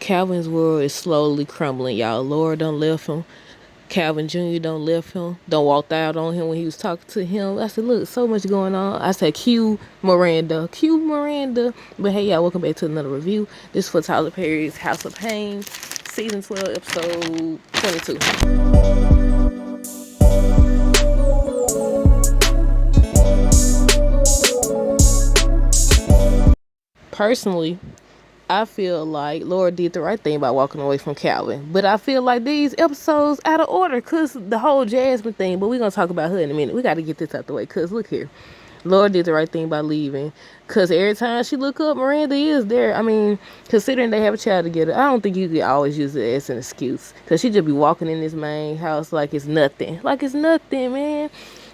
Calvin's world is slowly crumbling, y'all. Laura done left him. Calvin Jr. don't left him. Don't walked out on him when he was talking to him. I said, look, so much going on. I said, cue Miranda. Cue Miranda. But hey, y'all, welcome back to another review. This is for Tyler Perry's House of Payne, Season 12, Episode 22. Personally, I feel like Laura did the right thing by walking away from Calvin. But I feel like these episodes out of order because the whole Jasmine thing. But we're going to talk about her in a minute. We got to get this out the way because look here. Laura did the right thing by leaving. Because every time she look up, Miranda is there. I mean, considering they have a child together, I don't think you could always use it as an excuse. Because she just be walking in this main house like it's nothing. Like it's nothing, man.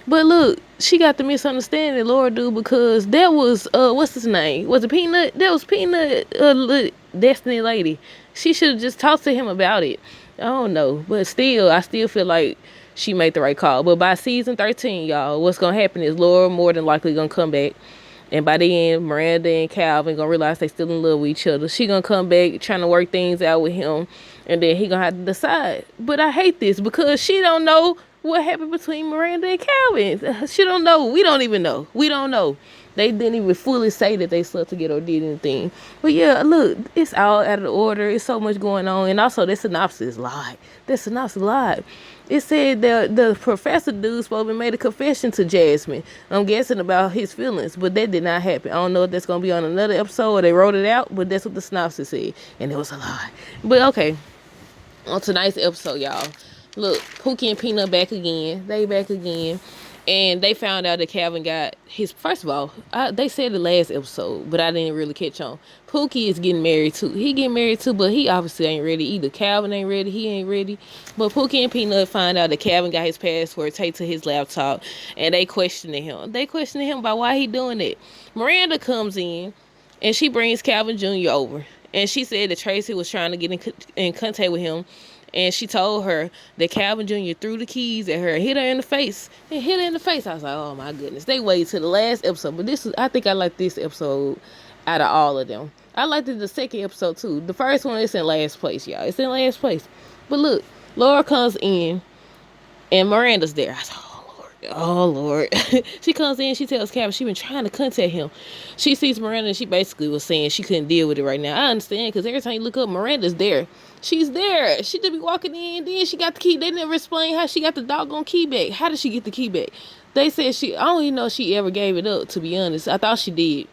But look, she got the misunderstanding Laura do because that was, what's his name? Was it Peanut? That was Peanut, Destiny Lady. She should have just talked to him about it. I don't know. But still, I still feel like she made the right call. But by season 13, y'all, what's going to happen is Laura more than likely going to come back. And by the end, Miranda and Calvin going to realize they still in love with each other. She going to come back trying to work things out with him. And then he going to have to decide. But I hate this because she don't know what happened between Miranda and Calvin. She don't know. We don't even know. We don't know. They didn't even fully say that they slept together or did anything. But yeah, look, it's all out of order. It's so much going on. And also, the synopsis lied. The synopsis lied. It said the professor dude supposed to made a confession to Jasmine. I'm guessing about his feelings, but that did not happen. I don't know if that's going to be on another episode or they wrote it out, but that's what the synopsis said. And it was a lie. But okay, on tonight's episode, y'all. Look, Pookie and Peanut back again. They back again. And they found out that Calvin got his... First of all, they said the last episode, but I didn't really catch on. Pookie is getting married too. He getting married too, but he obviously ain't ready either. Calvin ain't ready. He ain't ready. But Pookie and Peanut find out that Calvin got his password taped to his laptop. And they questioning him. They questioning him about why he doing it. Miranda comes in and she brings Calvin Jr. over. And she said that Tracy was trying to get in contact with him. And she told her that Calvin Jr. threw the keys at her, hit her in the face. And hit her in the face. I was like, oh my goodness. They waited to the last episode. But I think I like this episode out of all of them. I liked the second episode too. The first one is in last place, y'all. It's in last place. But look, Laura comes in and Miranda's there. I was like, oh Lord. She comes in, she tells Calvin she been trying to contact him. She sees Miranda and she basically was saying she couldn't deal with it right now. I understand because every time you look up, Miranda's there. She's there. She did be walking in, then she got the key. They never explained how she got the doggone key back. How did she get the key back? They said I don't even know if she ever gave it up, to be honest. I thought she did.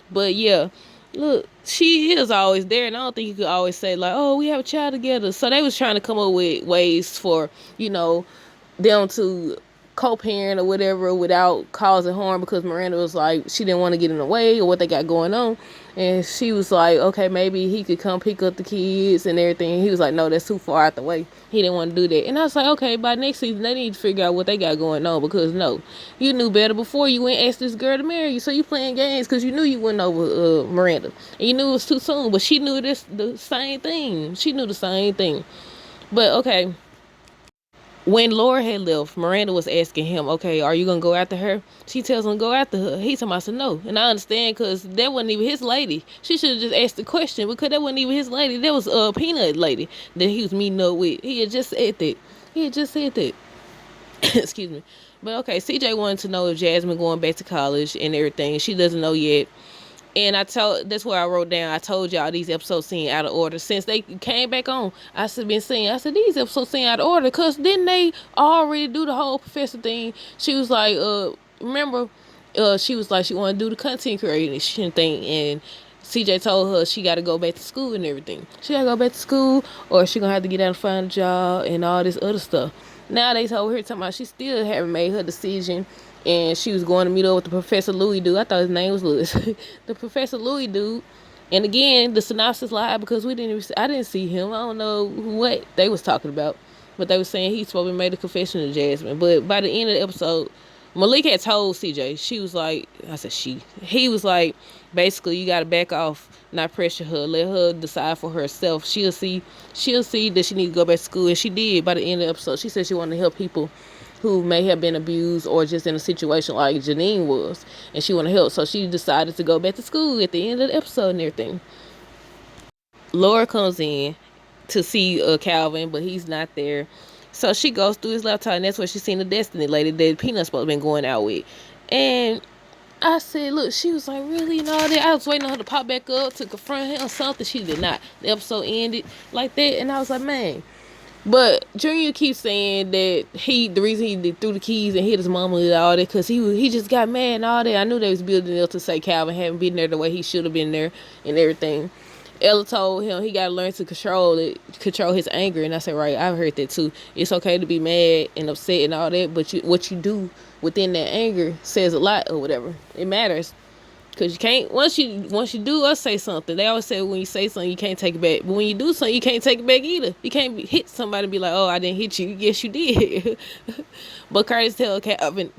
But yeah, look, she is always there, and I don't think you could always say like, oh, we have a child together. So they was trying to come up with ways for, them to co-parent or whatever without causing harm, because Miranda was like, she didn't want to get in the way of what they got going on. And she was like, okay, maybe he could come pick up the kids and everything. He was like, no, that's too far out the way. He didn't want to do that. And I was like, okay, by next season, they need to figure out what they got going on, because no, you knew better before you went and asked this girl to marry you. So you playing games because you knew you went over Miranda. And you knew it was too soon, but she knew the same thing. She knew the same thing. But okay. When Laura had left, Miranda was asking him, okay, are you going to go after her? She tells him to go after her. He told me, I said, no. And I understand because that wasn't even his lady. She should have just asked the question because that wasn't even his lady. That was a Peanut lady that he was meeting up with. He had just said that. Excuse me. But okay, CJ wanted to know if Jasmine going back to college and everything. She doesn't know yet. And that's where I wrote down, I told y'all these episodes seem out of order. Since they came back on, I said these episodes seem out of order. Because didn't they already do the whole professor thing? She was like, remember, she was like, she wanted to do the content creation thing. And CJ told her she got to go back to school and everything. She got to go back to school or she going to have to get out and find a job and all this other stuff. Now they told her, talking about she still haven't made her decision. And she was going to meet up with the Professor Louis dude. I thought his name was Louis. The Professor Louis dude. And again, the synopsis lied because I didn't see him. I don't know what they was talking about. But they were saying he's supposed to made a confession to Jasmine. But by the end of the episode, Malik had told CJ, he was like, basically, you got to back off, not pressure her. Let her decide for herself. She'll see that she need to go back to school. And she did by the end of the episode. She said she wanted to help people who may have been abused or just in a situation like Janine was, and she wanted to help. So she decided to go back to school at the end of the episode and everything. Laura comes in to see Calvin, but he's not there. So she goes through his laptop, and that's where she seen the Destiny lady that Peanut's supposed to been going out with. And I said, look, she was like, really, and all that. I was waiting on her to pop back up to confront him or something. She did not. The episode ended like that, and I was like, man. But Junior keeps saying that the reason he threw the keys and hit his mama and all that, because he just got mad and all that. I knew they was building up to say Calvin hadn't been there the way he should have been there and everything. Ella told him he got to learn to control his anger. And I said, right, I've heard that too. It's okay to be mad and upset and all that, but what you do within that anger says a lot or whatever. It matters. Because you can't, once you do or say something, they always say when you say something, you can't take it back. But when you do something, you can't take it back either. You can't hit somebody and be like, oh, I didn't hit you. Yes, you did. But Curtis tell Calvin,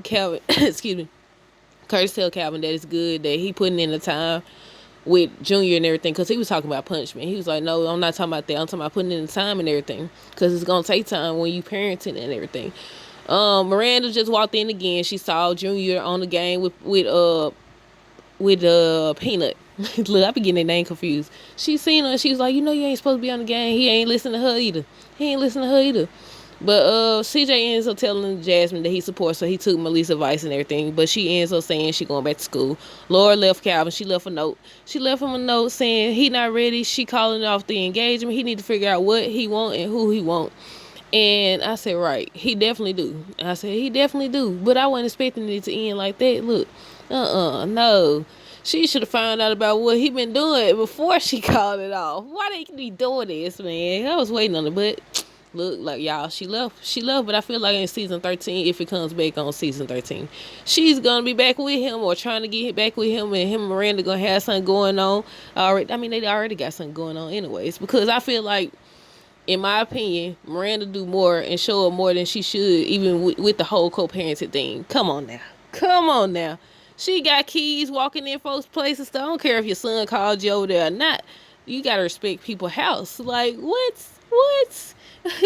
excuse me, Curtis tell Calvin that it's good that he putting in the time with Junior and everything, because he was talking about punishment. He was like, no, I'm not talking about that. I'm talking about putting in the time and everything, because it's going to take time when you parenting and everything. Miranda just walked in again. She saw Junior on the game with Peanut. Look, I be getting their name confused. She seen her. She was like, you ain't supposed to be on the game. He ain't listening to her either. But CJ ends up telling Jasmine that he supports her. He took Melissa's advice and everything. But she ends up saying she going back to school. Laura left Calvin. She left a note. She left him a note saying he not ready. She calling off the engagement. He need to figure out what he want and who he want. And I said, right, he definitely do. But I wasn't expecting it to end like that. Look, no. She should have found out about what he been doing before she called it off. Why they be doing this, man? I was waiting on it, but look, like, y'all, she left, but I feel like in season 13, if it comes back on season 13, she's gonna be back with him or trying to get back with him, and him and Miranda gonna have something going on. They already got something going on anyways, because I feel like, in my opinion, Miranda do more and show up more than she should, even with the whole co-parenting thing. Come on now. She got keys walking in folks' places. So I don't care if your son called you over there or not. You gotta respect people's house. Like, what?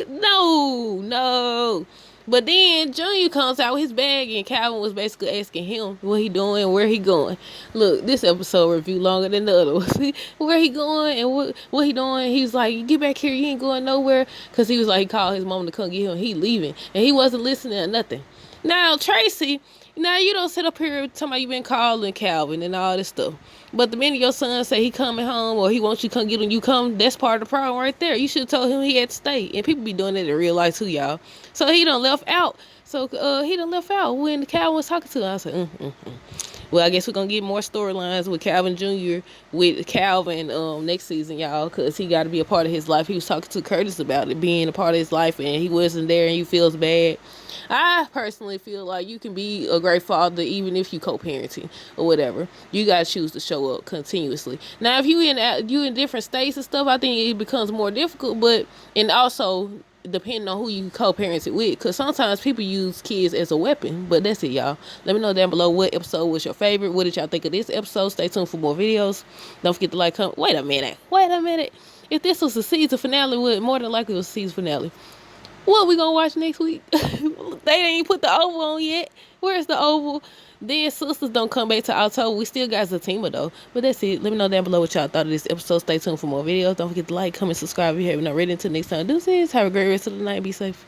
No. But then Junior comes out with his bag, and Calvin was basically asking him what he doing, where he going. Look, this episode review longer than the other ones. Where he going and what he doing. He was like, get back here, you ain't going nowhere. Because he was like, he called his mom to come get him. He leaving. And he wasn't listening to nothing. Now, Tracy, now you don't sit up here talking about you been calling Calvin and all this stuff. But the minute your son say he coming home or he wants you to come get him, you come, that's part of the problem right there. You should have told him he had to stay. And people be doing that in real life too, y'all. So he done left out. When Calvin was talking to him. I said, Well, I guess we're going to get more storylines with Calvin Jr. with Calvin next season, y'all, because he got to be a part of his life. He was talking to Curtis about it being a part of his life, and he wasn't there and he feels bad. I personally feel like you can be a great father even if you co-parenting or whatever. You got to choose to show up continuously. Now, if you in different states and stuff, I think it becomes more difficult, and also depending on who you co-parent it with, because sometimes people use kids as a weapon. But that's it, y'all. Let me know down below what episode was your favorite. What did y'all think of this episode? Stay tuned for more videos. Don't forget to like, comment. Wait a minute. If this was the season finale, more than likely it was the season finale. What we gonna watch next week? They ain't put the Oval on yet. Where's the Oval? Then Sisters don't come back to October. We still got Zatima though. But that's it. Let me know down below what y'all thought of this episode. Stay tuned for more videos. Don't forget to like, comment, subscribe if you haven't already. Until next time, deuces. Have a great rest of the night. Be safe.